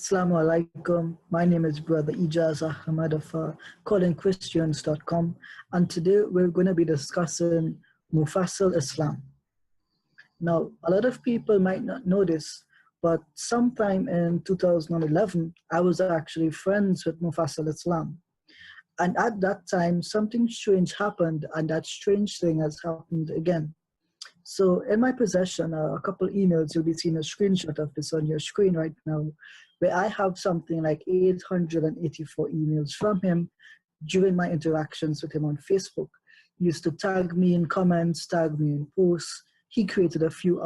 Assalamu alaikum. My name is Brother Ijaz Ahmad of callingchristians.com, and today we're going to be discussing Mufassil Islam. Now, a lot of people might not know this, but sometime in 2011, I was actually friends with Mufassil Islam. And at that time, something strange happened, and that strange thing has happened again. So in my possession are a couple emails. You'll be seeing a screenshot of this on your screen right now, where I have something like 884 emails from him during my interactions with him on Facebook. He used to tag me in comments, tag me in posts. He created a few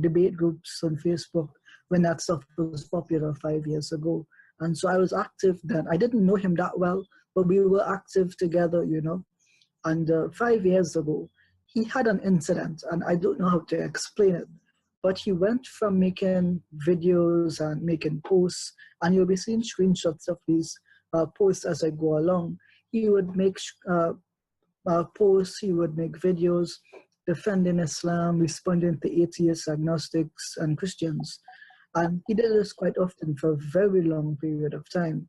debate groups on Facebook when that stuff was popular 5 years ago. And so I was active then. I didn't know him that well, but we were active together, you know. And 5 years ago, he had an incident, and I don't know how to explain it, but he went from making videos and making posts, and you'll be seeing screenshots of these posts as I go along. He would make posts, he would make videos defending Islam, responding to atheists, agnostics, and Christians. And he did this quite often for a very long period of time.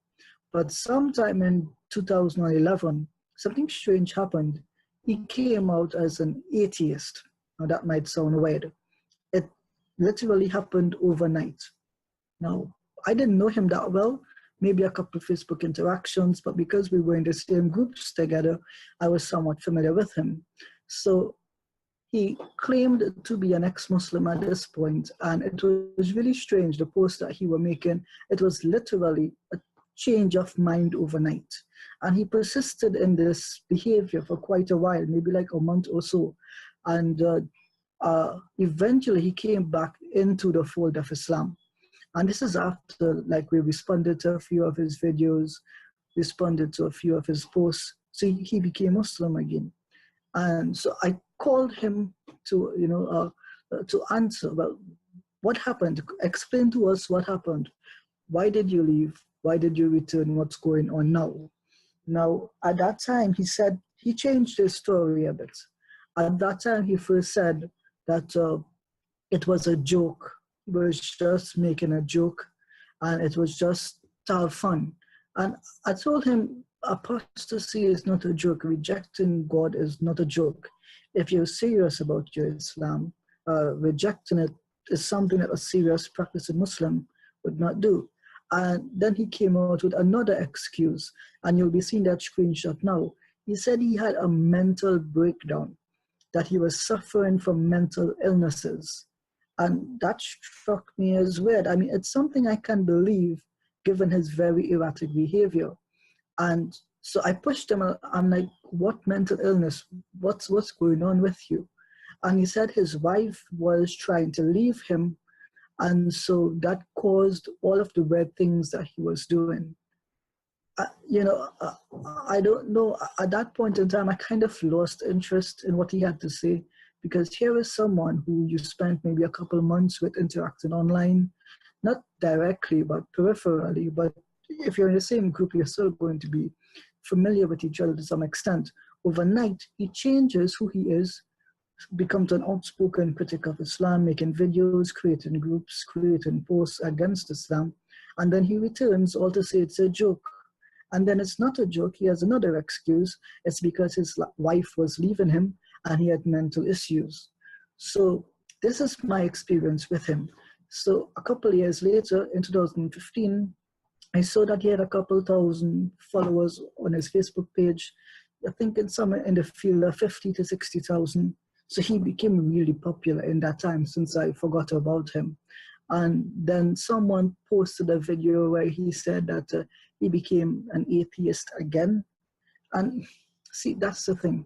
But sometime in 2011, something strange happened. He came out as an atheist. Now that might sound weird. It literally happened overnight. Now, I didn't know him that well, maybe a couple of Facebook interactions, but because we were in the same groups together, I was somewhat familiar with him. So he claimed to be an ex-Muslim at this point, and it was really strange, the post that he was making. It was literally a change of mind overnight. And he persisted in this behavior for quite a while, maybe like a month or so. And eventually he came back into the fold of Islam. And this is after, like, we responded to a few of his videos, responded to a few of his posts. So he became Muslim again. And so I called him to, to answer, well, what happened? Explain to us what happened. Why did you leave? Why did you return? What's going on now? Now, at that time, he said, he changed his story a bit. At that time, he first said that it was a joke. He was just making a joke, and it was just to have fun. And I told him, apostasy is not a joke. Rejecting God is not a joke. If you're serious about your Islam, rejecting it is something that a serious practicing Muslim would not do. And then he came out with another excuse, and you'll be seeing that screenshot now. He said he had a mental breakdown, that he was suffering from mental illnesses. And that struck me as weird. I mean, it's something I can believe given his very erratic behavior. And so I pushed him. I'm like, what mental illness? What's going on with you? And he said his wife was trying to leave him, and so that caused all of the weird things that he was doing. I don't know. At that point in time, I kind of lost interest in what he had to say, because here is someone who you spent maybe a couple of months with interacting online, not directly, but peripherally. But if you're in the same group, you're still going to be familiar with each other to some extent. Overnight, he changes who he is, becomes an outspoken critic of Islam, making videos, creating groups, creating posts against Islam, and then he returns all to say it's a joke. And then it's not a joke. He has another excuse. It's because his wife was leaving him and he had mental issues. So this is my experience with him. So a couple of years later, in 2015, I saw that he had a couple thousand followers on his Facebook page. I think it's somewhere in the field of 50 to 60,000. So he became really popular in that time, since I forgot about him. And then someone posted a video where he said that he became an atheist again. And see, that's the thing.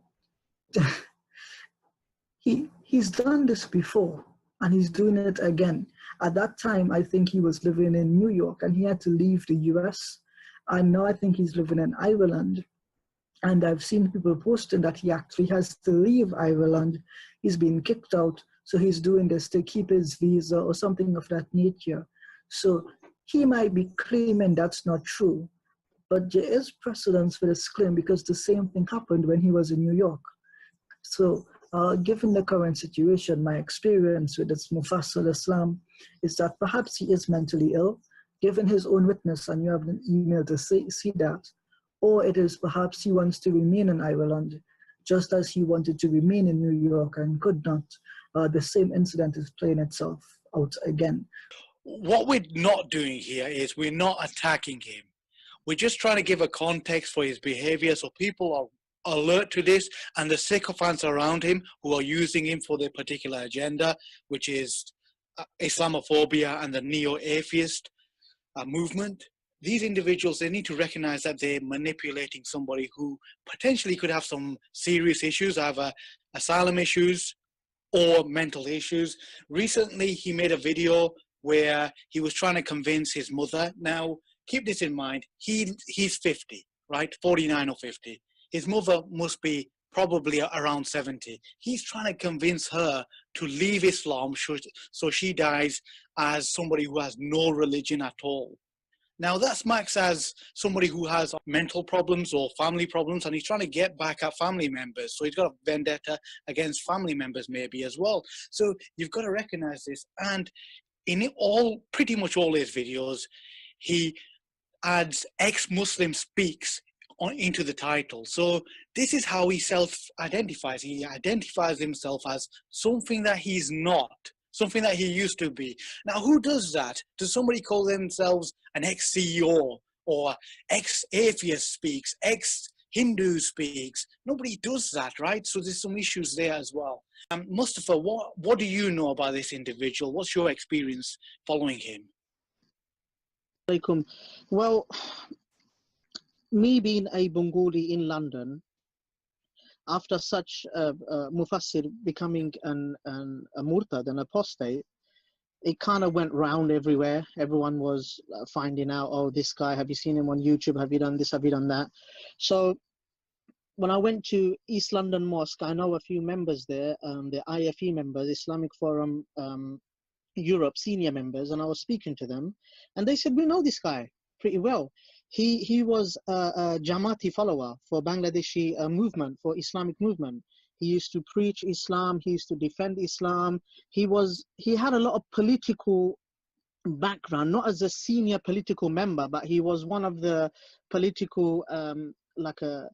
He's done this before, and he's doing it again. At that time, I think he was living in New York, and he had to leave the US. And now I think he's living in Ireland. And I've seen people posting that he actually has to leave Ireland. He's been kicked out, so he's doing this to keep his visa or something of that nature. So he might be claiming that's not true, but there is precedence for this claim, because the same thing happened when he was in New York. So given the current situation, my experience with this Mufassil Islam is that perhaps he is mentally ill, given his own witness, and you have an email to see that, or it is perhaps he wants to remain in Ireland, just as he wanted to remain in New York and could not. The same incident is playing itself out again. What we're not doing here is we're not attacking him. We're just trying to give a context for his behavior so people are alert to this, and the sycophants around him who are using him for their particular agenda, which is Islamophobia and the neo-atheist movement. These individuals, they need to recognize that they're manipulating somebody who potentially could have some serious issues, either asylum issues or mental issues. Recently, he made a video where he was trying to convince his mother. Now, keep this in mind, he's 50, right? 49 or 50. His mother must be probably around 70. He's trying to convince her to leave Islam so she dies as somebody who has no religion at all. Now, that's marked as somebody who has mental problems or family problems, and he's trying to get back at family members. So he's got a vendetta against family members maybe as well. So you've got to recognize this. And in pretty much all his videos, he adds ex-Muslim speaks into the title. So this is how he self-identifies. He identifies himself as something that he's not, something that he used to be. Now, who does that? Does somebody call themselves an ex-CEO or ex-atheist speaks, ex-Hindu speaks? Nobody does that, right? So there's some issues there as well. Mustafa, what do you know about this individual? What's your experience following him? Well, me being a Bengali in London, after such Mufassil becoming a murtad, an apostate, it kind of went round everywhere. Everyone was finding out, oh, this guy, have you seen him on YouTube? Have you done this? Have you done that? So when I went to East London Mosque, I know a few members there, the IFE members, Islamic Forum Europe senior members, and I was speaking to them, and they said, we know this guy pretty well. He was a Jamaati follower for Bangladeshi movement, for Islamic movement. He used to preach Islam. He used to defend Islam. He had a lot of political background, not as a senior political member, but he was one of the political, like a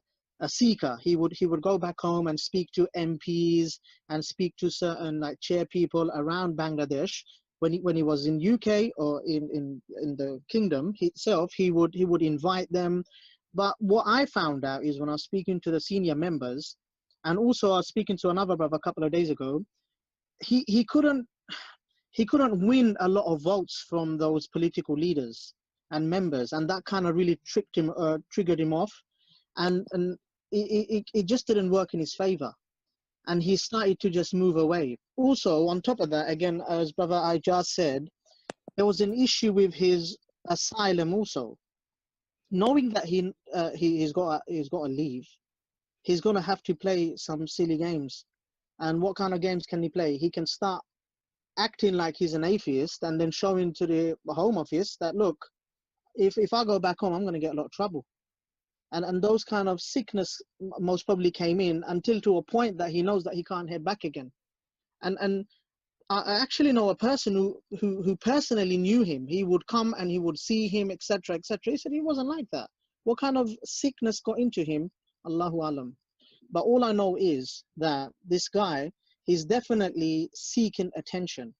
seeker. He would go back home and speak to MPs and speak to certain like chair people around Bangladesh. When he was in UK or in the kingdom itself, he would invite them. But what I found out is when I was speaking to the senior members, and also I was speaking to another brother a couple of days ago, he couldn't win a lot of votes from those political leaders and members, and that kind of really triggered him off, and it just didn't work in his favor. And he started to just move away. Also, on top of that, again, as Brother Ijaz said, there was an issue with his asylum also. Knowing that he's got to leave, he's going to have to play some silly games. And what kind of games can he play? He can start acting like he's an atheist and then showing to the Home Office that, look, if I go back home, I'm going to get a lot of trouble. And those kind of sickness most probably came in until to a point that he knows that he can't head back again. And I actually know a person who personally knew him. He would come and he would see him, etc., etc. He said he wasn't like that. What kind of sickness got into him? Allahu Alam. But all I know is that this guy, he's definitely seeking attention.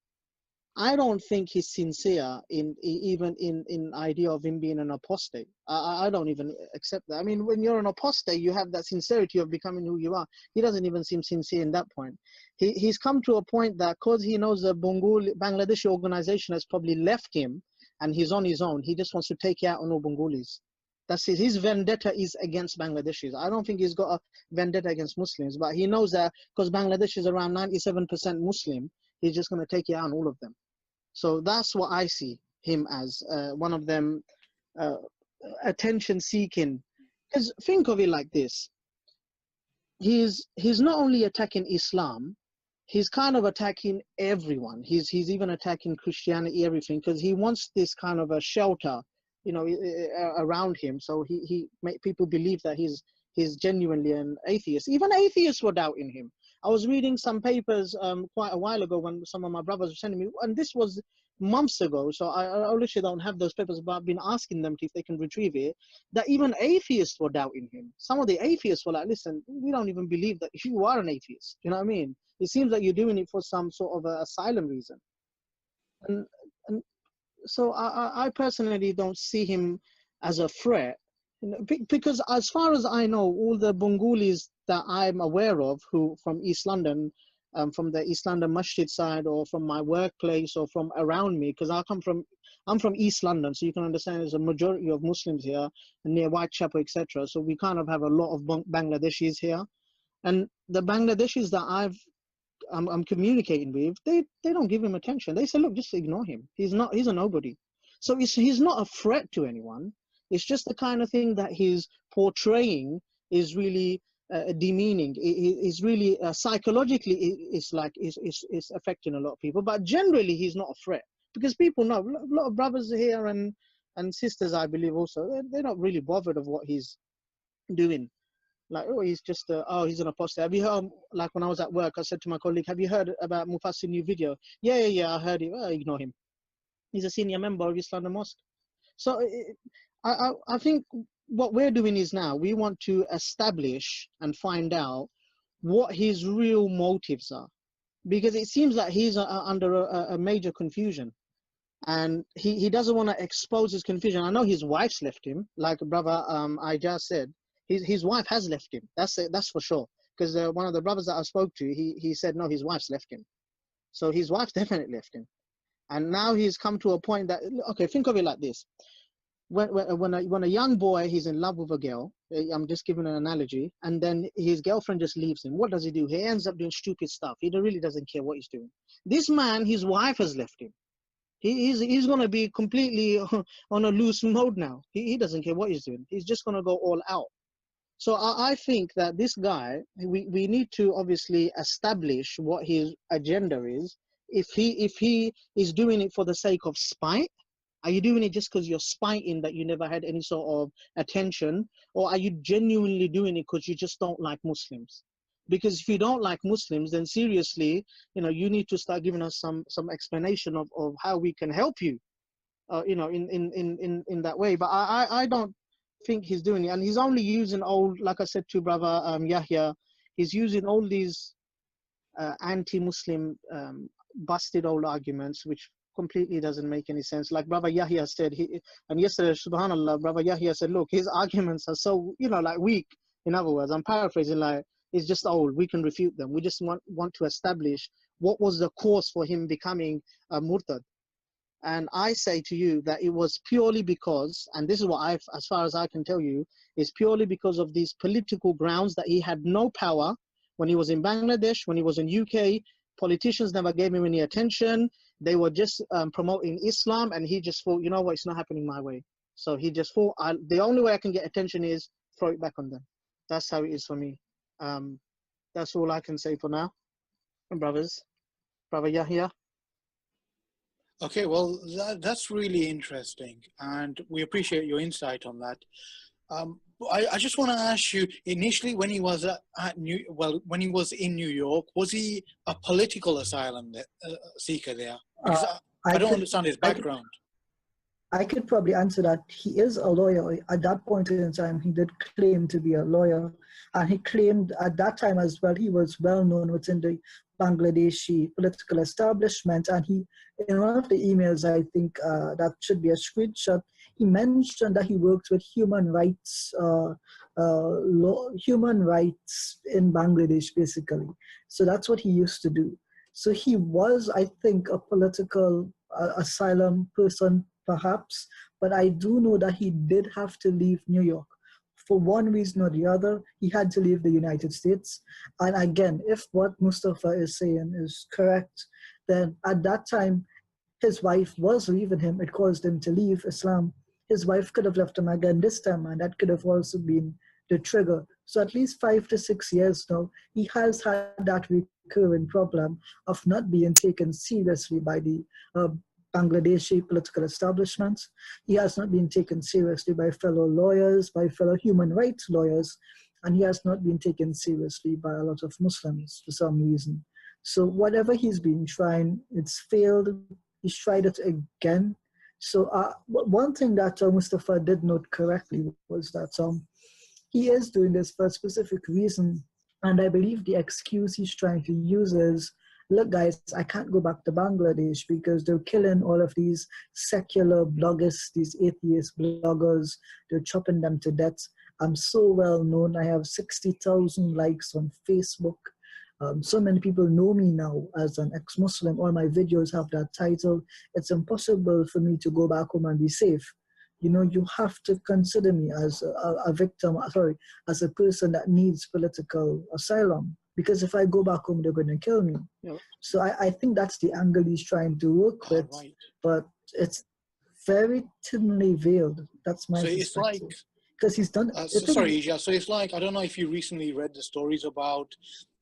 I don't think he's sincere even in idea of him being an apostate. I don't even accept that. I mean, when you're an apostate, you have that sincerity of becoming who you are. He doesn't even seem sincere in that point. He's come to a point that because he knows the Bangladeshi organization has probably left him and he's on his own, he just wants to take it out on all Bengalis. That's it. His vendetta is against Bangladeshis. I don't think he's got a vendetta against Muslims, but he knows that because Bangladesh is around 97% Muslim, he's just going to take it out on all of them. So that's what I see him as, one of them, attention seeking. Because think of it like this. He's not only attacking Islam, he's kind of attacking everyone. He's even attacking Christianity, everything, because he wants this kind of a shelter, you know, around him. So he make people believe that he's genuinely an atheist. Even atheists were doubting him. I was reading some papers quite a while ago when some of my brothers were sending me, and this was months ago. So I literally don't have those papers, but I've been asking them if they can retrieve it. That even atheists were doubting him. Some of the atheists were like, "Listen, we don't even believe that you are an atheist." You know what I mean? It seems like you're doing it for some sort of asylum reason. And so I personally don't see him as a threat, you know, because as far as I know, all the Bengalis that I'm aware of who from East London, from the East London Masjid side, or from my workplace, or from around me, because I'm from East London, so you can understand there's a majority of Muslims here near Whitechapel, etc. So we kind of have a lot of Bangladeshis here, and the Bangladeshis that I'm communicating with, they don't give him attention. They say, look, just ignore him. He's a nobody. So he's not a threat to anyone. It's just the kind of thing that he's portraying is really demeaning. It's really psychologically, it's affecting a lot of people. But generally, he's not a threat, because people know, a lot of brothers here and sisters, I believe, also, they're not really bothered of what he's doing. Like, oh, he's just he's an apostate. Have you heard, like when I was at work, I said to my colleague, have you heard about Mufassil new video? Yeah, I heard it. Oh, ignore him. He's a senior member of East London Mosque. So I think what we're doing is now we want to establish and find out what his real motives are, because it seems like he's under a major confusion, and he doesn't want to expose his confusion. I know his wife's left him, like brother I just said. His wife has left him. That's for sure. Because one of the brothers that I spoke to, he said no, his wife's left him. So his wife's definitely left him, and now he's come to a point that, okay, think of it like this: when a young boy, he's in love with a girl. I'm just giving an analogy, and then his girlfriend just leaves him. What does he do? He ends up doing stupid stuff. He really doesn't care what he's doing. This man, his wife has left him. He's going to be completely on a loose mode now. He doesn't care what he's doing. He's just going to go all out. So I think that this guy, we need to obviously establish what his agenda is. If he is doing it for the sake of spite, are you doing it just because you're spiting that you never had any sort of attention, or are you genuinely doing it because you just don't like Muslims? Because if you don't like Muslims, then seriously, you know, you need to start giving us some explanation of how we can help you, you know, in that way. But I don't think he's doing it, and he's only using old, like I said to brother Yahya, he's using all these anti-Muslim busted old arguments, which completely doesn't make any sense. Like brother Yahya said, and yesterday, subhanallah, brother Yahya said, look, his arguments are so, you know, like weak. In other words, I'm paraphrasing, like, it's just old, we can refute them. We just want to establish what was the cause for him becoming a murtad. And I say to you that it was purely because, and this is what as far as I can tell you, is purely because of these political grounds, that he had no power when he was in Bangladesh, when he was in UK. Politicians never gave him any attention. They were just promoting Islam, and he just thought, you know what, it's not happening my way. So he just thought, the only way I can get attention is throw it back on them. That's how it is for me. That's all I can say for now, brothers. Brother Yahya. Okay, well, that's really interesting, and we appreciate your insight on that. I just want to ask you, initially when he was when he was in New York, was he a political asylum seeker there? Because I don't understand his background. I could probably answer that. He is a lawyer. At that point in time, he did claim to be a lawyer. And he claimed at that time as well, he was well known within the Bangladeshi political establishment. And he, in one of the emails, I think that should be a screenshot, he mentioned that he works with human rights in Bangladesh, basically. So that's what he used to do. So he was, I think, a political asylum person, perhaps, but I do know that he did have to leave New York. For one reason or the other, he had to leave the United States. And again, if what Mustafa is saying is correct, then at that time, his wife was leaving him. It caused him to leave Islam. His wife could have left him again this time, and that could have also been the trigger. So at least 5 to 6 years now, he has had that recurring problem of not being taken seriously by the Bangladeshi political establishments. He has not been taken seriously by fellow lawyers, by fellow human rights lawyers. and he has not been taken seriously by a lot of Muslims for some reason. So whatever he's been trying, it's failed. He's tried it again. So one thing that Mustafa did note correctly was that he is doing this for a specific reason. And I believe the excuse he's trying to use is, look, guys, I can't go back to Bangladesh because they're killing all of these secular bloggers, these atheist bloggers. They're chopping them to death. I'm so well known. I have 60,000 likes on Facebook. So many people know me now as an ex-Muslim. All my videos have that title. It's impossible for me to go back home and be safe. You know, you have to consider me as a victim, as a person that needs political asylum. Because if I go back home, they're going to kill me. Yeah. So I think that's the angle he's trying to work with. Right. But it's very thinly veiled. That's my perspective. It's like, because he's done. So it's like, I don't know if you recently read the stories about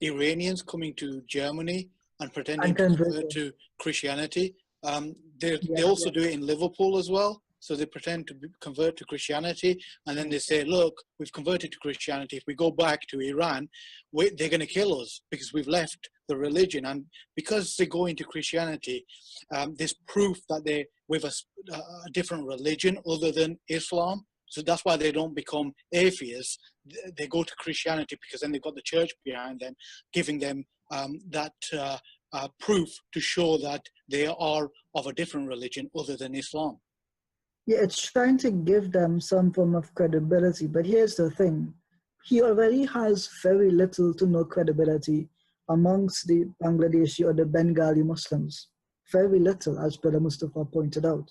Iranians coming to Germany and pretending to convert to Christianity. They also do it in Liverpool as well. So they pretend to convert to Christianity, and then they say, look, we've converted to Christianity. If we go back to Iran, they're going to kill us because we've left the religion. And because they go into Christianity, there's proof that they're with a different religion other than Islam. So that's why they don't become atheists. They go to Christianity because then they've got the church behind them, giving them that proof to show that they are of a different religion other than Islam. Yeah, it's trying to give them some form of credibility. But here's the thing. He already has very little to no credibility amongst the Bangladeshi or the Bengali Muslims. Very little, as Brother Mustafa pointed out.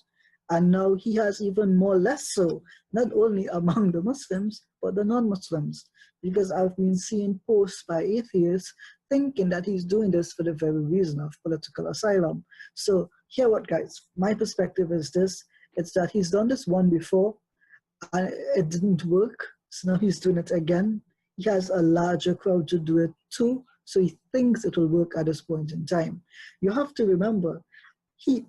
And now he has even more less so, not only among the Muslims, but the non-Muslims. Because I've been seeing posts by atheists thinking that he's doing this for the very reason of political asylum. So hear what, guys, my perspective is this. It's that he's done this one before and it didn't work. So now he's doing it again. He has a larger crowd to do it too. So he thinks it will work at this point in time. You have to remember, he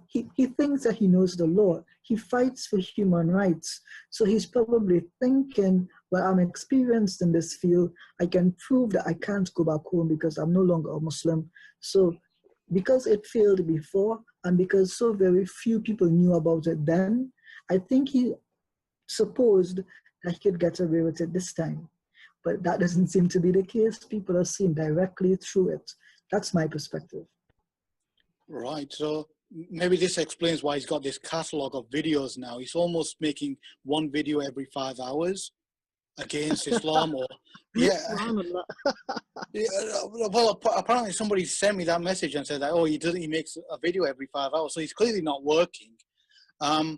thinks that he knows the law. He fights for human rights. So he's probably thinking, well, I'm experienced in this field. I can prove that I can't go back home because I'm no longer a Muslim. So because it failed before and because so very few people knew about it then, I think he supposed that he could get away with it this time. But that doesn't seem to be the case. People are seeing directly through it. That's my perspective. Right. So maybe this explains why he's got this catalog of videos now. He's almost making one video every 5 hours against Islam or well, apparently somebody sent me that message and said that, oh, he makes a video every 5 hours, so he's clearly not working. And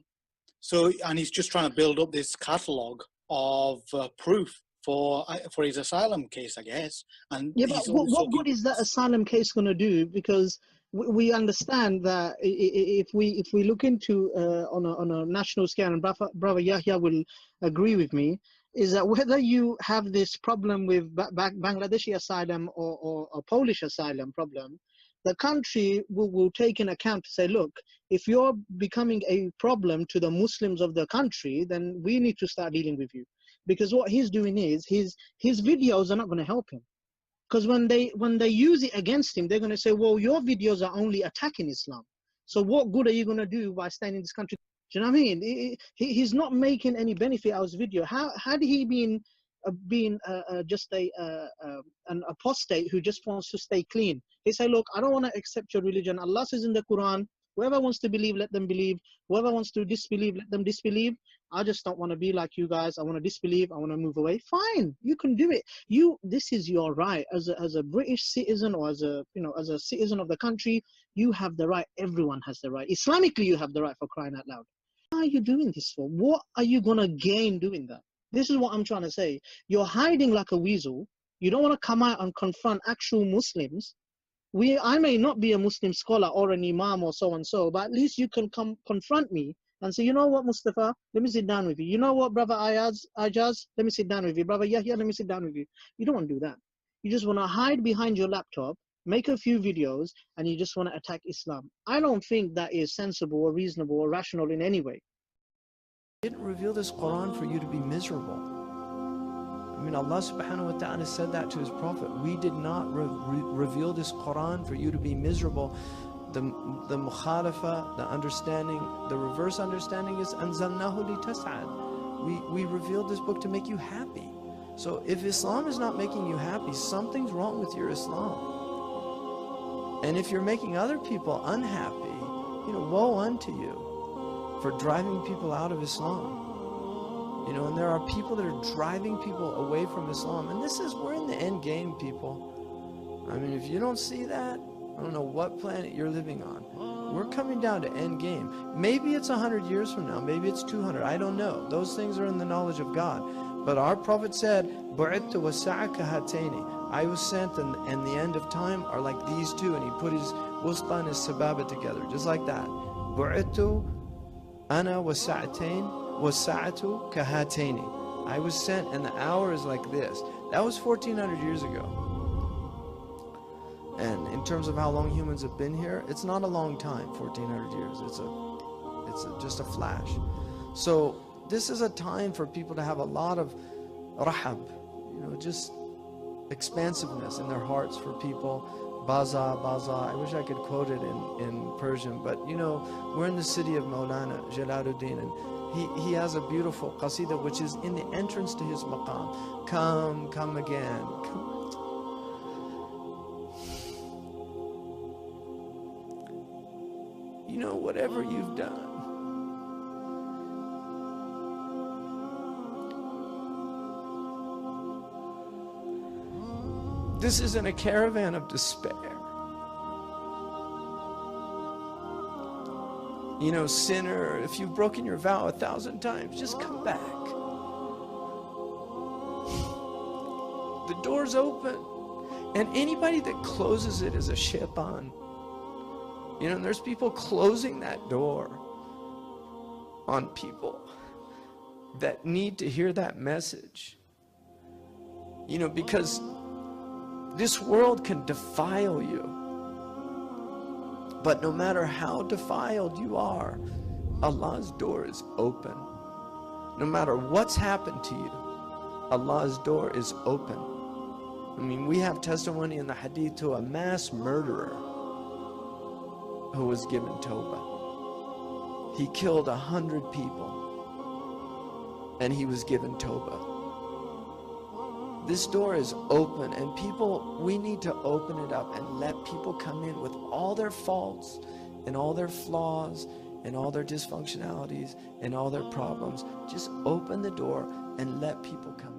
he's just trying to build up this catalog of proof for his asylum case, I guess. And yeah, but what good is that asylum case going to do? Because we understand that if we look into on a national scale, and brother Yahya will agree with me, is that whether you have this problem with Bangladeshi asylum or a Polish asylum problem, the country will take in account to say, look, if you're becoming a problem to the Muslims of the country, then we need to start dealing with you. Because what he's doing is his videos are not going to help him. Because when they use it against him, they're going to say, well, your videos are only attacking Islam. So what good are you going to do by staying in this country? Do you know what I mean? He's not making any benefit out of his video. Had he been just an apostate who just wants to stay clean? He say, look, I don't want to accept your religion. Allah says in the Quran, whoever wants to believe, let them believe. Whoever wants to disbelieve, let them disbelieve. I just don't want to be like you guys. I want to disbelieve. I want to move away. Fine, you can do it. This is your right as a British citizen or as a citizen of the country. You have the right. Everyone has the right. Islamically, you have the right, for crying out loud. What are you doing this for? What are you gonna gain doing that? This is what I'm trying to say. You're hiding like a weasel. You don't want to come out and confront actual Muslims. I may not be a Muslim scholar or an imam or so and so, but at least you can come confront me and say, you know what, Mustafa, let me sit down with you. You know what, brother Ajaz, let me sit down with you. Brother Yahya, let me sit down with you. You don't want to do that. You just want to hide behind your laptop, make a few videos, and you just want to attack Islam. I don't think that is sensible or reasonable or rational in any way. He didn't reveal this Quran for you to be miserable. I mean, Allah subhanahu wa ta'ala said that to his prophet. We did not reveal this Quran for you to be miserable. The mukhalafa, the understanding, the reverse understanding is anzalnahu li tas'ad. We revealed this book to make you happy. So if Islam is not making you happy, something's wrong with your Islam. And if you're making other people unhappy, you know, woe unto you for driving people out of Islam. You know, and there are people that are driving people away from Islam. And we're in the end game, people. I mean, if you don't see that, I don't know what planet you're living on. We're coming down to end game. Maybe it's 100 years from now. Maybe it's 200. I don't know. Those things are in the knowledge of God. But our Prophet said, "Bu'ittu wasa'a kahataini." I was sent, and the end of time are like these two. And he put his wusta and his sababa together, just like that. "Bu'ittu ana wasa'atu kahataini." I was sent, and the hour is like this. That was 1400 years ago. And in terms of how long humans have been here, it's not a long time, 1400 years. It's just a flash. So this is a time for people to have a lot of rahab, you know, just expansiveness in their hearts for people. Baza, baza. I wish I could quote it in Persian, but you know, we're in the city of Maulana Jalaluddin, and he has a beautiful qasida which is in the entrance to his maqam. Come again. Come. You know, whatever you've done, this isn't a caravan of despair. You know, sinner, if you've broken your vow 1,000 times, just come back. The door's open, and anybody that closes it is a shaitan. You know, and there's people closing that door on people that need to hear that message. You know, because this world can defile you. But no matter how defiled you are, Allah's door is open. No matter what's happened to you, Allah's door is open. I mean, we have testimony in the hadith to a mass murderer who was given Tawbah. He killed 100 people and he was given Tawbah. This door is open, and people, we need to open it up and let people come in with all their faults and all their flaws and all their dysfunctionalities and all their problems. Just open the door and let people come in.